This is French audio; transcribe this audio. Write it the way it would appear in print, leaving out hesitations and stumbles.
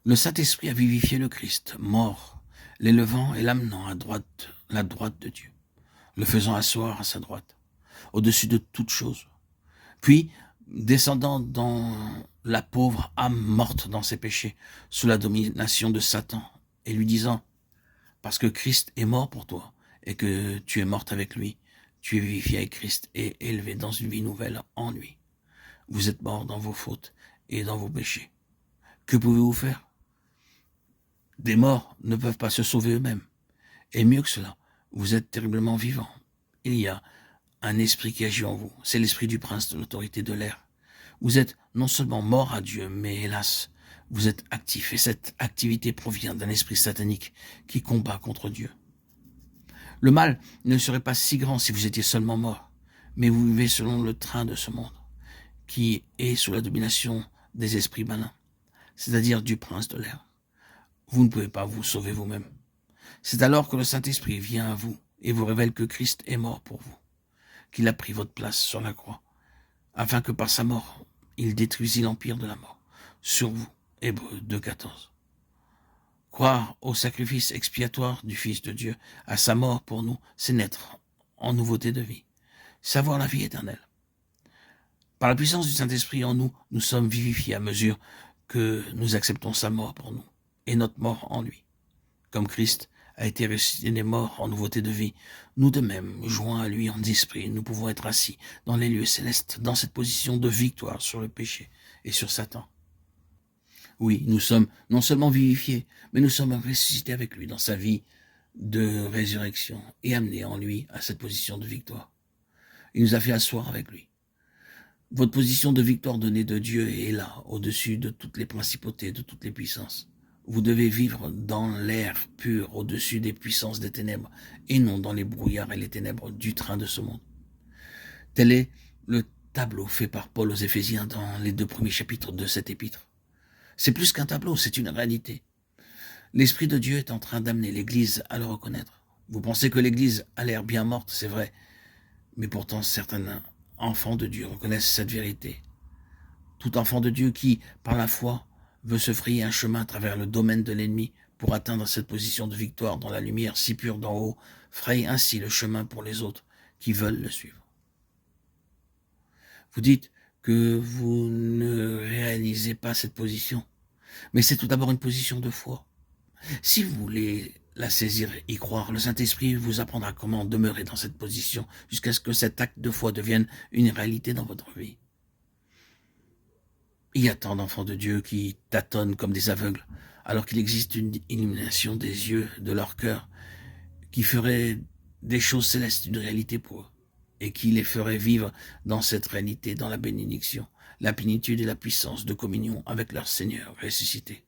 Le Saint-Esprit a vivifié le Christ, mort, l'élevant et l'amenant à la droite de Dieu, le faisant asseoir à sa droite, au-dessus de toute chose. Puis, descendant dans la pauvre âme morte dans ses péchés, sous la domination de Satan, et lui disant, parce que Christ est mort pour toi, et que tu es morte avec lui, tu es vivifié avec Christ et élevé dans une vie nouvelle en lui. Vous êtes morts dans vos fautes et dans vos péchés. Que pouvez-vous faire? Des morts ne peuvent pas se sauver eux-mêmes. Et mieux que cela, vous êtes terriblement vivants. Il y a un esprit qui agit en vous. C'est l'esprit du prince de l'autorité de l'air. Vous êtes non seulement mort à Dieu, mais hélas, vous êtes actif. Et cette activité provient d'un esprit satanique qui combat contre Dieu. Le mal ne serait pas si grand si vous étiez seulement mort, mais vous vivez selon le train de ce monde, qui est sous la domination des esprits malins, c'est-à-dire du prince de l'air. Vous ne pouvez pas vous sauver vous-même. C'est alors que le Saint-Esprit vient à vous et vous révèle que Christ est mort pour vous, qu'il a pris votre place sur la croix, afin que par sa mort, il détruisit l'empire de la mort sur vous. Hébreux 2,14. Croire au sacrifice expiatoire du Fils de Dieu, à sa mort pour nous, c'est naître en nouveauté de vie, savoir la vie éternelle. Par la puissance du Saint-Esprit en nous, nous sommes vivifiés à mesure que nous acceptons sa mort pour nous et notre mort en lui. Comme Christ a été ressuscité des morts en nouveauté de vie, nous de même, joints à lui en esprit, nous pouvons être assis dans les lieux célestes, dans cette position de victoire sur le péché et sur Satan. Oui, nous sommes non seulement vivifiés, mais nous sommes ressuscités avec lui dans sa vie de résurrection et amenés en lui à cette position de victoire. Il nous a fait asseoir avec lui. Votre position de victoire donnée de Dieu est là, au-dessus de toutes les principautés, de toutes les puissances. Vous devez vivre dans l'air pur, au-dessus des puissances des ténèbres, et non dans les brouillards et les ténèbres du train de ce monde. Tel est le tableau fait par Paul aux Éphésiens dans les 2 premiers chapitres de cet épître. C'est plus qu'un tableau, c'est une réalité. L'Esprit de Dieu est en train d'amener l'Église à le reconnaître. Vous pensez que l'Église a l'air bien morte, c'est vrai, mais pourtant certains enfants de Dieu reconnaissent cette vérité. Tout enfant de Dieu qui, par la foi, veut se frayer un chemin à travers le domaine de l'ennemi pour atteindre cette position de victoire dans la lumière si pure d'en haut, fraye ainsi le chemin pour les autres qui veulent le suivre. Vous dites que vous ne réalisez pas cette position, mais c'est tout d'abord une position de foi. Si vous voulez la saisir et y croire, le Saint-Esprit vous apprendra comment demeurer dans cette position jusqu'à ce que cet acte de foi devienne une réalité dans votre vie. Il y a tant d'enfants de Dieu qui tâtonnent comme des aveugles, alors qu'il existe une illumination des yeux, de leur cœur, qui ferait des choses célestes une réalité pour eux, et qui les ferait vivre dans cette réalité, dans la bénédiction, la plénitude et la puissance de communion avec leur Seigneur ressuscité.